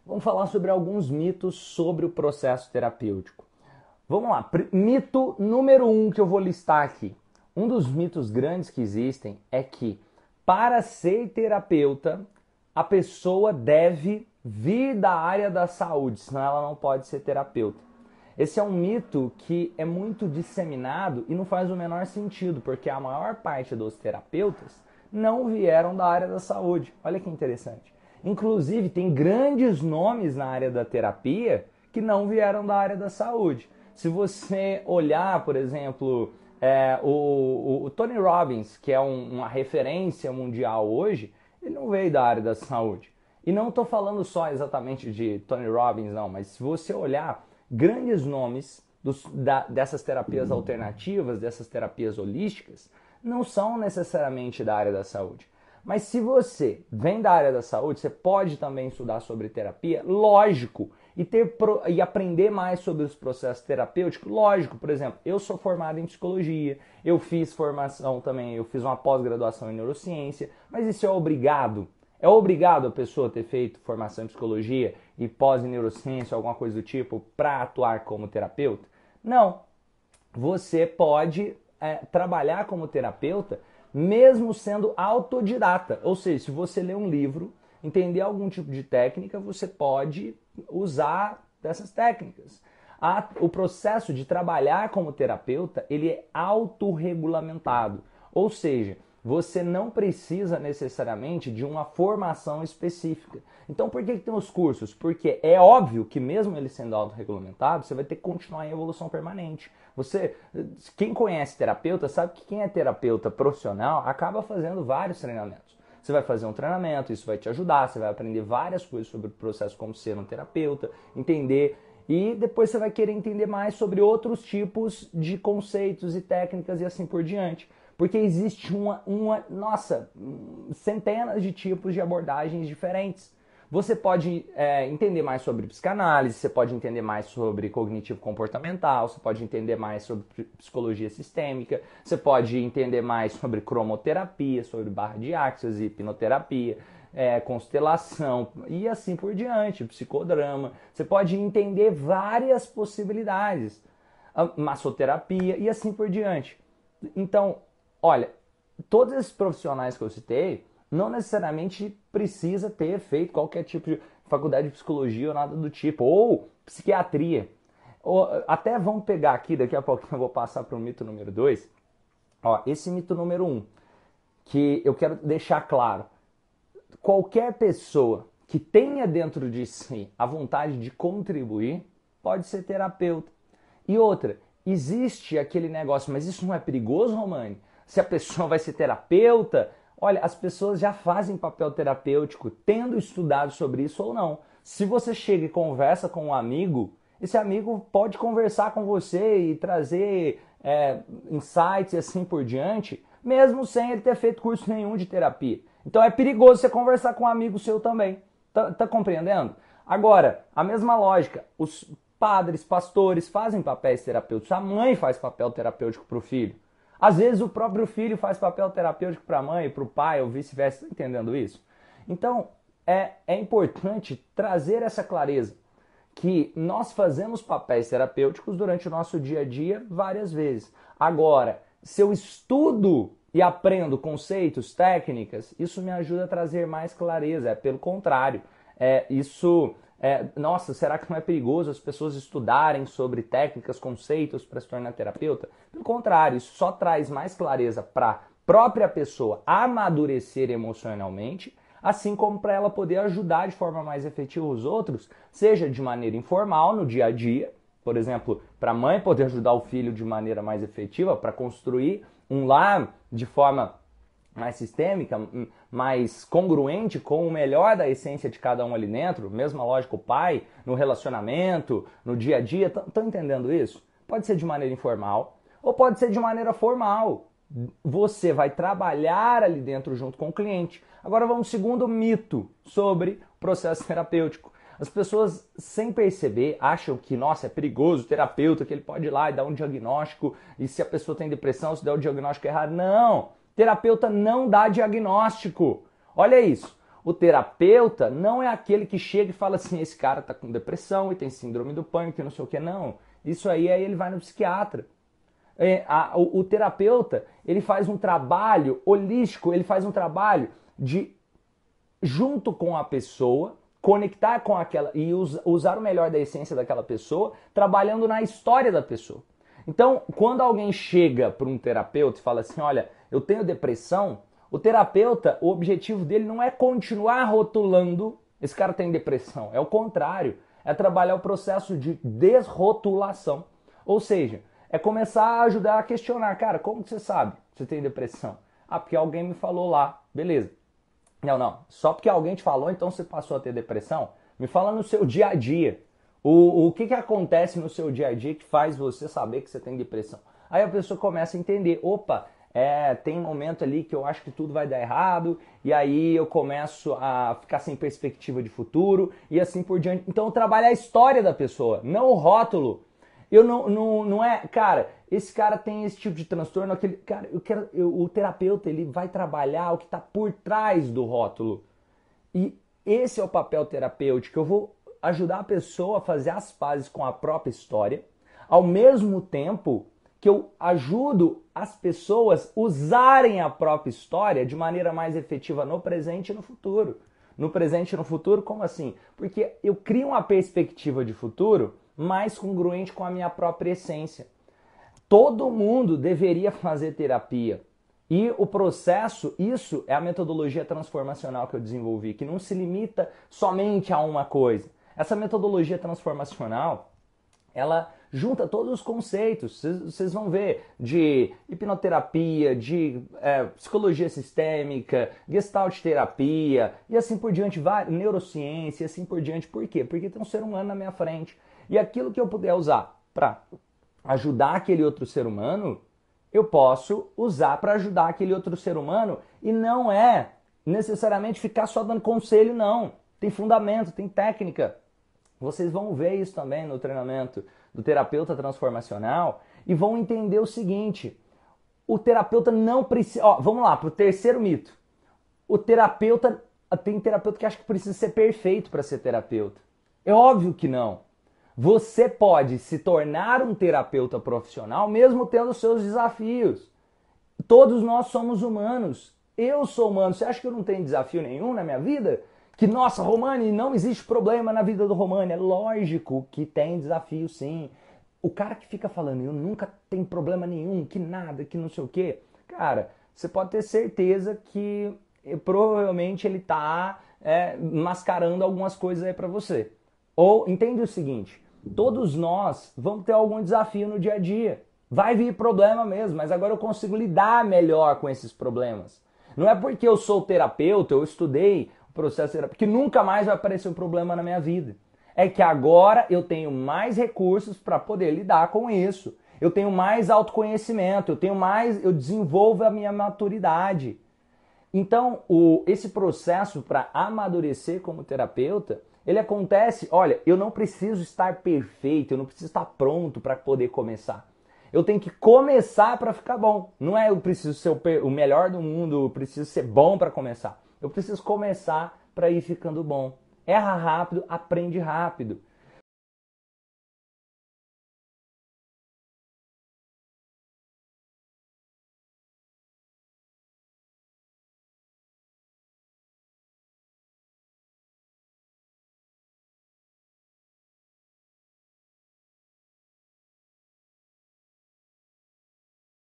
Vamos falar sobre alguns mitos sobre o processo terapêutico. Vamos lá, mito número 1 que eu vou listar aqui. Um dos mitos grandes que existem é que para ser terapeuta, a pessoa deve vir da área da saúde, senão ela não pode ser terapeuta. Esse é um mito que é muito disseminado e não faz o menor sentido, porque a maior parte dos terapeutas não vieram da área da saúde. Olha que interessante. Inclusive, tem grandes nomes na área da terapia que não vieram da área da saúde. Se você olhar, por exemplo, o Tony Robbins, que é uma referência mundial hoje, ele não veio da área da saúde. E não estou falando só exatamente de Tony Robbins, não, mas se você olhar grandes nomes dessas terapias alternativas, dessas terapias holísticas, não são necessariamente da área da saúde. Mas se você vem da área da saúde, você pode também estudar sobre terapia, lógico, e aprender mais sobre os processos terapêuticos, lógico. Por exemplo, eu sou formado em psicologia, eu fiz formação também, eu fiz uma pós-graduação em neurociência, mas isso é obrigado? É obrigado a pessoa ter feito formação em psicologia e pós em neurociência, alguma coisa do tipo, para atuar como terapeuta? Não. Você pode trabalhar como terapeuta mesmo sendo autodidata. Ou seja, se você ler um livro, entender algum tipo de técnica, você pode usar dessas técnicas. O processo de trabalhar como terapeuta, ele é autorregulamentado. Ou seja, você não precisa necessariamente de uma formação específica. Então, por que tem os cursos? Porque é óbvio que mesmo ele sendo autorregulamentado, você vai ter que continuar em evolução permanente. Quem conhece terapeuta sabe que quem é terapeuta profissional acaba fazendo vários treinamentos. Você vai fazer um treinamento, isso vai te ajudar, você vai aprender várias coisas sobre o processo como ser um terapeuta, entender, e depois você vai querer entender mais sobre outros tipos de conceitos e técnicas e assim por diante. Porque existe centenas de tipos de abordagens diferentes. Você pode entender mais sobre psicanálise, você pode entender mais sobre cognitivo-comportamental, você pode entender mais sobre psicologia sistêmica, você pode entender mais sobre cromoterapia, sobre barra de axis, hipnoterapia, constelação e assim por diante, psicodrama. Você pode entender várias possibilidades, massoterapia e assim por diante. Então, olha, todos esses profissionais que eu citei não necessariamente precisa ter feito qualquer tipo de faculdade de psicologia ou nada do tipo, ou psiquiatria. Até vamos pegar aqui, daqui a pouco eu vou passar para o mito número 2. Esse mito número 1, que eu quero deixar claro. Qualquer pessoa que tenha dentro de si a vontade de contribuir pode ser terapeuta. E outra, existe aquele negócio, mas isso não é perigoso, Romani? Se a pessoa vai ser terapeuta, olha, as pessoas já fazem papel terapêutico tendo estudado sobre isso ou não. Se você chega e conversa com um amigo, esse amigo pode conversar com você e trazer insights e assim por diante, mesmo sem ele ter feito curso nenhum de terapia. Então é perigoso você conversar com um amigo seu também. Tá compreendendo? Agora, a mesma lógica, os padres, pastores fazem papéis terapêuticos, a mãe faz papel terapêutico para o filho. Às vezes o próprio filho faz papel terapêutico para a mãe, para o pai ou vice-versa. Está entendendo isso? Então, é importante trazer essa clareza, que nós fazemos papéis terapêuticos durante o nosso dia a dia várias vezes. Agora, se eu estudo e aprendo conceitos, técnicas, isso me ajuda a trazer mais clareza. Pelo contrário, nossa, será que não é perigoso as pessoas estudarem sobre técnicas, conceitos para se tornar terapeuta? Pelo contrário, isso só traz mais clareza para a própria pessoa amadurecer emocionalmente, assim como para ela poder ajudar de forma mais efetiva os outros, seja de maneira informal, no dia a dia, por exemplo, para a mãe poder ajudar o filho de maneira mais efetiva, para construir um lar de forma mais sistêmica, mais congruente com o melhor da essência de cada um ali dentro, mesma lógica o pai, no relacionamento, no dia a dia, estão entendendo isso? Pode ser de maneira informal ou pode ser de maneira formal. Você vai trabalhar ali dentro junto com o cliente. Agora vamos ao segundo mito sobre o processo terapêutico. As pessoas, sem perceber, acham que, nossa, é perigoso o terapeuta, que ele pode ir lá e dar um diagnóstico, e se a pessoa tem depressão, se der o diagnóstico errado. Não! Terapeuta não dá diagnóstico. Olha isso. O terapeuta não é aquele que chega e fala assim, esse cara tá com depressão e tem síndrome do pânico e não sei o que, não. Isso aí ele vai no psiquiatra. O terapeuta, ele faz um trabalho holístico, ele faz um trabalho de, junto com a pessoa, conectar com aquela e usar o melhor da essência daquela pessoa, trabalhando na história da pessoa. Então, quando alguém chega para um terapeuta e fala assim, olha, eu tenho depressão, o terapeuta, o objetivo dele não é continuar rotulando, esse cara tem depressão, é o contrário, é trabalhar o processo de desrotulação. Ou seja, é começar a ajudar a questionar, cara, como que você sabe que você tem depressão? Ah, porque alguém me falou lá, beleza. Não, só porque alguém te falou, então você passou a ter depressão? Me fala no seu dia a dia. O que acontece no seu dia a dia que faz você saber que você tem depressão? Aí a pessoa começa a entender, opa, tem um momento ali que eu acho que tudo vai dar errado, e aí eu começo a ficar sem perspectiva de futuro, e assim por diante. Então eu trabalho a história da pessoa, não o rótulo. Eu não é, cara, esse cara tem esse tipo de transtorno, aquele, cara, o terapeuta ele vai trabalhar o que está por trás do rótulo. E esse é o papel terapêutico. Eu vou ajudar a pessoa a fazer as pazes com a própria história, ao mesmo tempo que eu ajudo as pessoas usarem a própria história de maneira mais efetiva no presente e no futuro. No presente e no futuro, como assim? Porque eu crio uma perspectiva de futuro mais congruente com a minha própria essência. Todo mundo deveria fazer terapia. E o processo, isso é a metodologia transformacional que eu desenvolvi, que não se limita somente a uma coisa. Essa metodologia transformacional, ela junta todos os conceitos, vocês vão ver, de hipnoterapia, de psicologia sistêmica, gestalt terapia, e assim por diante, neurociência, e assim por diante. Por quê? Porque tem um ser humano na minha frente. E aquilo que eu puder usar para ajudar aquele outro ser humano, eu posso usar para ajudar aquele outro ser humano, e não é necessariamente ficar só dando conselho, não. Tem fundamento, tem técnica. Vocês vão ver isso também no treinamento do terapeuta transformacional e vão entender o seguinte, o terapeuta não precisa... vamos lá, para o terceiro mito. Tem terapeuta que acha que precisa ser perfeito para ser terapeuta. É óbvio que não. Você pode se tornar um terapeuta profissional mesmo tendo seus desafios. Todos nós somos humanos. Eu sou humano. Você acha que eu não tenho desafio nenhum na minha vida? Que, nossa, Romani, não existe problema na vida do Romani. É lógico que tem desafio, sim. O cara que fica falando, eu nunca tenho problema nenhum, que nada, que não sei o quê. Cara, você pode ter certeza que provavelmente ele tá mascarando algumas coisas aí pra você. Ou, entende o seguinte, todos nós vamos ter algum desafio no dia a dia. Vai vir problema mesmo, mas agora eu consigo lidar melhor com esses problemas. Não é porque eu sou terapeuta, eu estudei o processo terapêutico, que nunca mais vai aparecer um problema na minha vida. É que agora eu tenho mais recursos para poder lidar com isso. Eu tenho mais autoconhecimento, eu desenvolvo a minha maturidade. Então, esse processo para amadurecer como terapeuta, ele acontece, olha, eu não preciso estar perfeito, eu não preciso estar pronto para poder começar. Eu tenho que começar para ficar bom. Não é eu preciso ser o melhor do mundo, eu preciso ser bom para começar. Eu preciso começar para ir ficando bom. Erra rápido, aprende rápido.